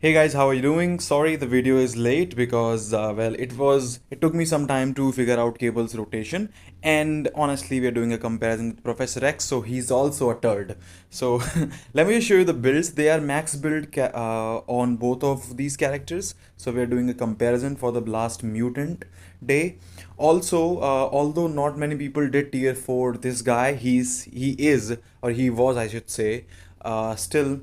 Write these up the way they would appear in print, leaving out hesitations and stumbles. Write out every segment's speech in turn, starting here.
Hey guys, how are you doing? Sorry the video is late because it took me some time to figure out cable's rotation, and honestly we're doing a comparison with Professor X, so he's also a turd. So let me just show you the builds. They are max build on both of these characters. So we're doing a comparison for the last mutant day. Also, although not many people did tier 4 this guy, he was, I should say, still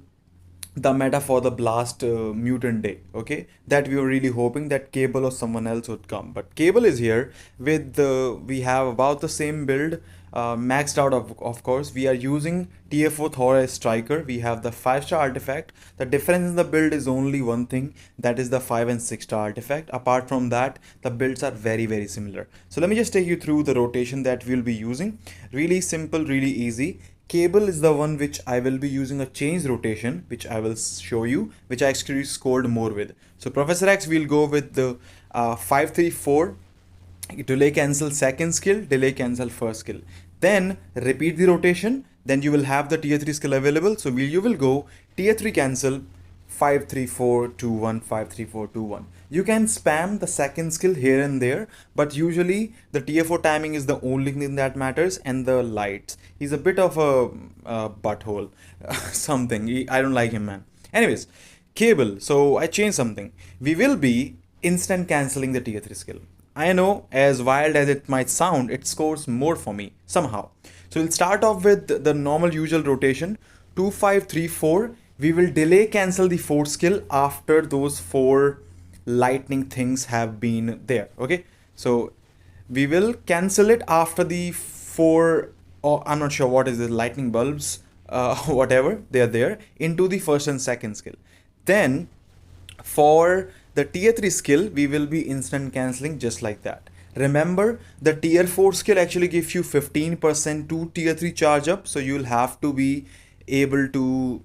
the meta for the blast mutant day. Okay, that we were really hoping that Cable or someone else would come, but Cable is here with the we have about the same build, maxed out. Of course we are using tier 4 Thor as striker. We have the 5-star artifact. The difference in the build is only one thing, that is the 5 and 6-star artifact. Apart from that, the builds are very similar. So let me just take you through the rotation that we'll be using. Really simple, really easy. Cable is the one which I will be using a change rotation, which I will show you, which I actually scored more with. So Professor X, we'll go with the 5-3-4, delay cancel second skill, delay cancel first skill. Then repeat the rotation, then you will have the tier 3 skill available. So you will go tier 3 cancel, 5-3-4-2-1, 5-3-4-2-1. You can spam the second skill here and there, but usually the tier 4 timing is the only thing that matters, and the lights. He's a bit of a butthole, something. I don't like him, man. Anyways, Cable. So I changed something. We will be instant canceling the tier 3 skill. I know, as wild as it might sound, it scores more for me somehow. So we'll start off with the normal usual rotation, 2-5-3-4. We will delay cancel the fourth skill after those 4 lightning things have been there. Okay, so we will cancel it after the 4, or I'm not sure what is the lightning bulbs, whatever they are there, into the first and second skill. Then for the tier 3 skill, we will be instant cancelling just like that. Remember, the tier 4 skill actually gives you 15% to tier 3 charge up, so you'll have to be able to,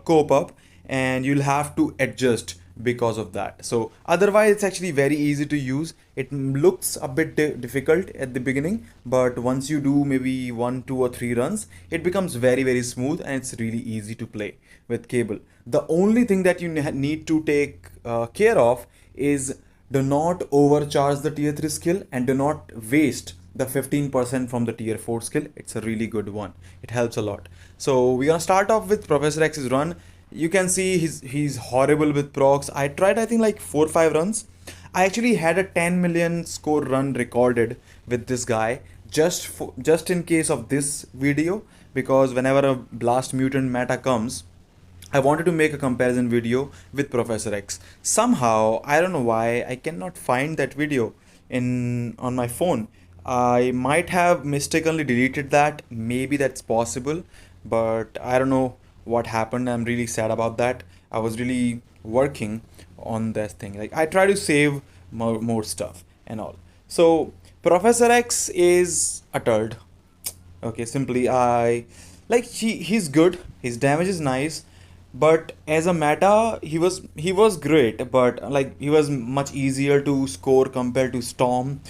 cope up, and you'll have to adjust because of that. So otherwise it's actually very easy to use. It looks a bit difficult at the beginning, but once you do maybe 1, 2 or 3 runs, it becomes very smooth, and it's really easy to play with Cable. The only thing that you need to take care of is do not overcharge the tier 3 skill, and do not waste the 15% from the tier 4 skill. It's a really good one. It helps a lot. So we're gonna start off with Professor X's run. You can see he's horrible with procs. I tried, I think, like 4 or 5 runs. I actually had a 10 million score run recorded with this guy just in case of this video, because whenever a blast mutant meta comes, I wanted to make a comparison video with Professor X. Somehow, I don't know why, I cannot find that video on my phone. I might have mistakenly deleted that. Maybe that's possible, but I don't know what happened. I'm really sad about that. I was really working on this thing. Like, I try to save more stuff and all. So Professor X is a turd. Okay, simply I like he's good. His damage is nice, but as a meta he was great, but like he was much easier to score compared to Storm,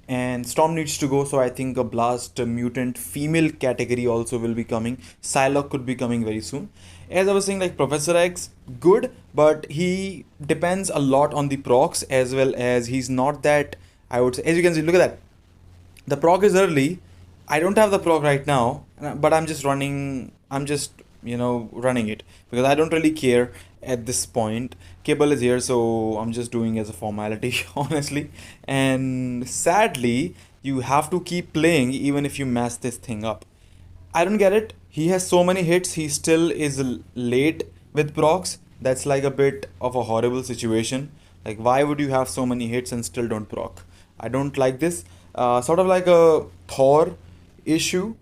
and Storm needs to go. So I think a blast mutant female category also will be coming. Psylocke could be coming very soon. As I was saying, like Professor X, good, but he depends a lot on the procs, as well as he's not that, I would say. As you can see, look at that, the proc is early. I don't have the proc right now, but I'm just running. I'm just running it because I don't really care at this point. Cable is here, so I'm just doing as a formality, honestly. And sadly, you have to keep playing even if you mess this thing up. I don't get it. He has so many hits. He still is late with procs. That's like a bit of a horrible situation. Like, why would you have so many hits and still don't proc? I don't like this. Sort of like a Thor issue.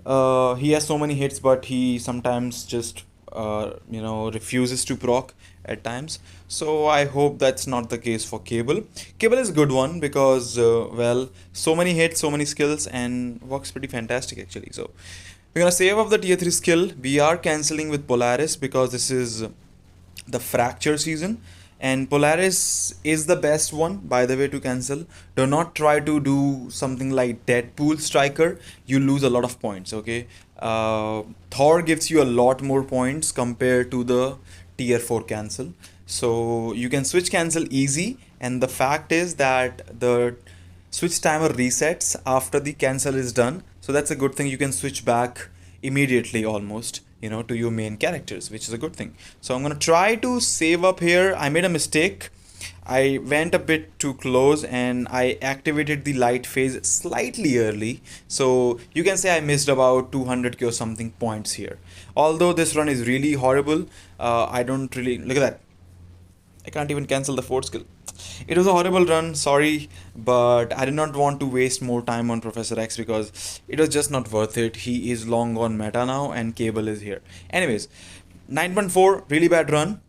He has so many hits, but he sometimes just refuses to proc at times. So I hope that's not the case for Cable. Cable is a good one because so many hits, so many skills, and works pretty fantastic actually. So we're gonna save off the tier 3 skill. We are cancelling with Polaris because this is the fracture season, and Polaris is the best one, by the way, to cancel. Do not try to do something like Deadpool striker. You lose a lot of points. Okay, Thor gives you a lot more points compared to the tier 4 cancel. So you can switch cancel easy, and the fact is that the switch timer resets after the cancel is done. So that's a good thing. You can switch back immediately almost, to your main characters, which is a good thing. So I'm gonna try to save up here. I made a mistake. I went a bit too close and I activated the light phase slightly early. So you can say I missed about 200k or something points here. Although this run is really horrible, I don't really look at that. I can't even cancel the fourth skill. It was a horrible run, sorry, but I did not want to waste more time on Professor X because it was just not worth it. He is long gone meta now and Cable is here. Anyways, 9.4, really bad run.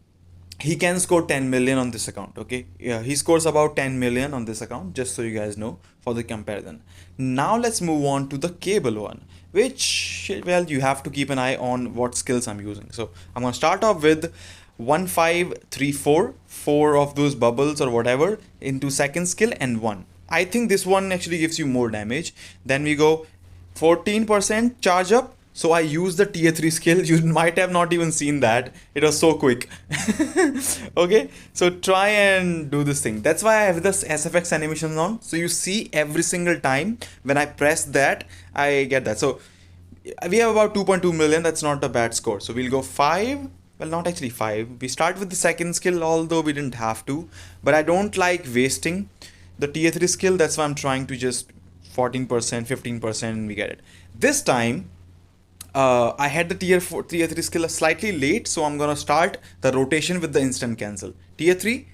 He can score 10 million on this account, okay? Yeah, he scores about 10 million on this account, just so you guys know for the comparison. Now let's move on to the Cable one, which, well, you have to keep an eye on what skills I'm using. So I'm gonna start off with 1 5 3 4, four of those bubbles or whatever into second skill and one. I think this one actually gives you more damage. Then we go 14% charge up. So I use the tier 3 skill. You might have not even seen that. It was so quick. Okay, so try and do this thing. That's why I have this SFX animation on. So you see every single time when I press that, I get that. So we have about 2.2 million. That's not a bad score. So we'll go 5. Well, not actually 5. We start with the second skill, although we didn't have to. But I don't like wasting the tier 3 skill. That's why I'm trying to just 14%, 15%, and we get it. This time, I had the tier 3 skill slightly late, so I'm gonna start the rotation with the instant cancel. Tier 3,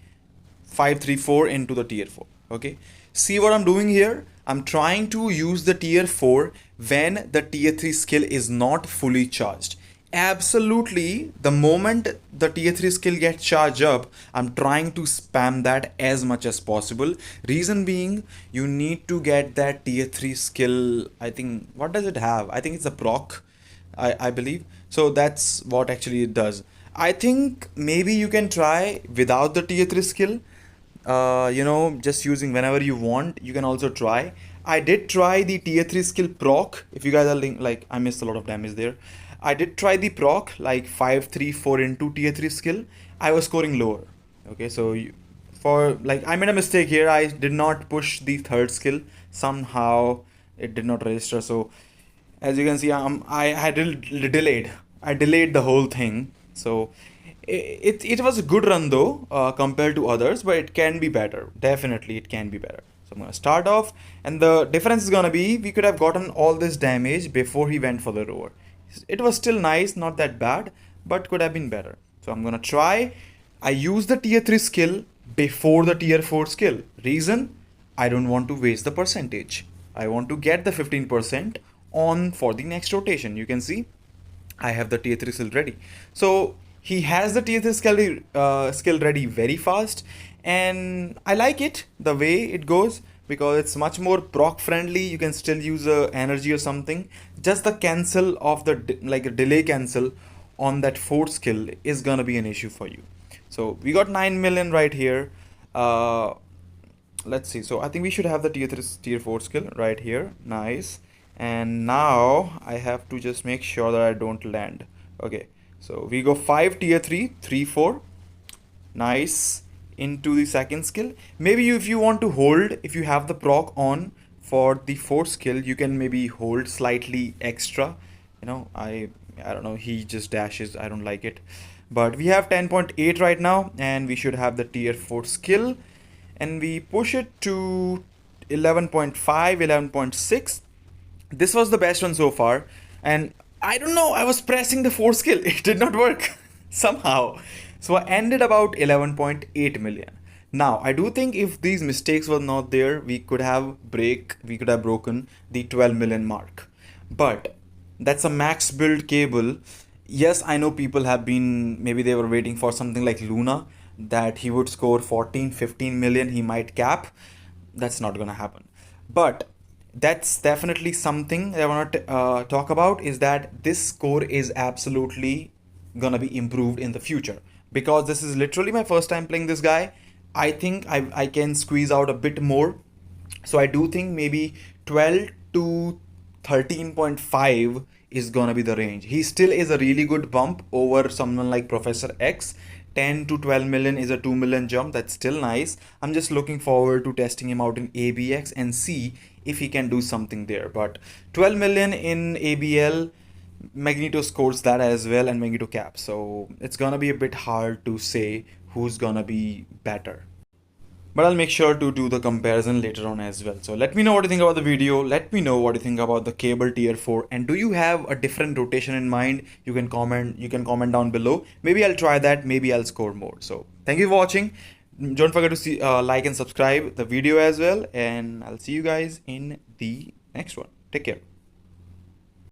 5 3 4 into the tier 4. Okay, see what I'm doing here? I'm trying to use the tier 4 when the tier 3 skill is not fully charged. Absolutely, the moment the tier 3 skill gets charged up, I'm trying to spam that as much as possible. Reason being, you need to get that tier 3 skill. I think, what does it have? I think it's a proc, I believe. So that's what actually it does. I think maybe you can try without the tier 3 skill. Just using whenever you want. You can also try. I did try the tier 3 skill proc. If you guys are like, I missed a lot of damage there. I did try the proc like 5 3 4 into tier 3 skill. I was scoring lower. Okay, so I made a mistake here. I did not push the third skill. Somehow it did not register. So as you can see, I delayed. I delayed the whole thing. So it was a good run though, compared to others, but it can be better. Definitely it can be better. So I'm gonna start off, and the difference is gonna be we could have gotten all this damage before he went for the roar. It was still nice, not that bad, but could have been better. So I'm gonna try. I use the tier 3 skill before the tier 4 skill. Reason? I don't want to waste the percentage. I want to get the 15% on for the next rotation. You can see I have the tier 3 skill ready. So he has the tier 3 skill ready very fast, and I like it the way it goes because it's much more proc friendly. You can still use energy or something. Just the cancel of the like a delay cancel on that fourth skill is gonna be an issue for you. So we got 9 million right here. Let's see. So I think we should have the tier 4 skill right here. Nice. And now I have to just make sure that I don't land. Okay, so we go 5 tier 3 3 4. Nice. Into the second skill. Maybe if you want to hold, if you have the proc on for the fourth skill, you can maybe hold slightly extra. I don't know, he just dashes. I don't like it. But we have 10.8 right now, and we should have the tier 4 skill, and we push it to 11.5 11.6. This was the best one so far, and I don't know, I was pressing the 4 skill. It did not work somehow. So I ended about 11.8 million. Now I do think if these mistakes were not there, we could have broken the 12 million mark. But that's a max build Cable. Yes, I know people have been, maybe they were waiting for something like Luna, that he would score 14 15 million, he might cap. That's not gonna happen. But that's definitely something that I want to talk about, is that this score is absolutely gonna be improved in the future, because this is literally my first time playing this guy. I think I can squeeze out a bit more. So I do think maybe 12 to 13.5 is gonna be the range. He still is a really good bump over someone like Professor X. 10 to 12 million is a 2 million jump. That's still nice. I'm just looking forward to testing him out in ABX and see if he can do something there. But 12 million in ABL, Magneto scores that as well, and Magneto cap. So it's gonna be a bit hard to say who's gonna be better. But I'll make sure to do the comparison later on as well. So let me know what you think about the video. Let me know what you think about the cable tier 4. And do you have a different rotation in mind? You can comment down below. Maybe I'll try that. Maybe I'll score more. So thank you for watching. Don't forget to like and subscribe the video as well. And I'll see you guys in the next one. Take care.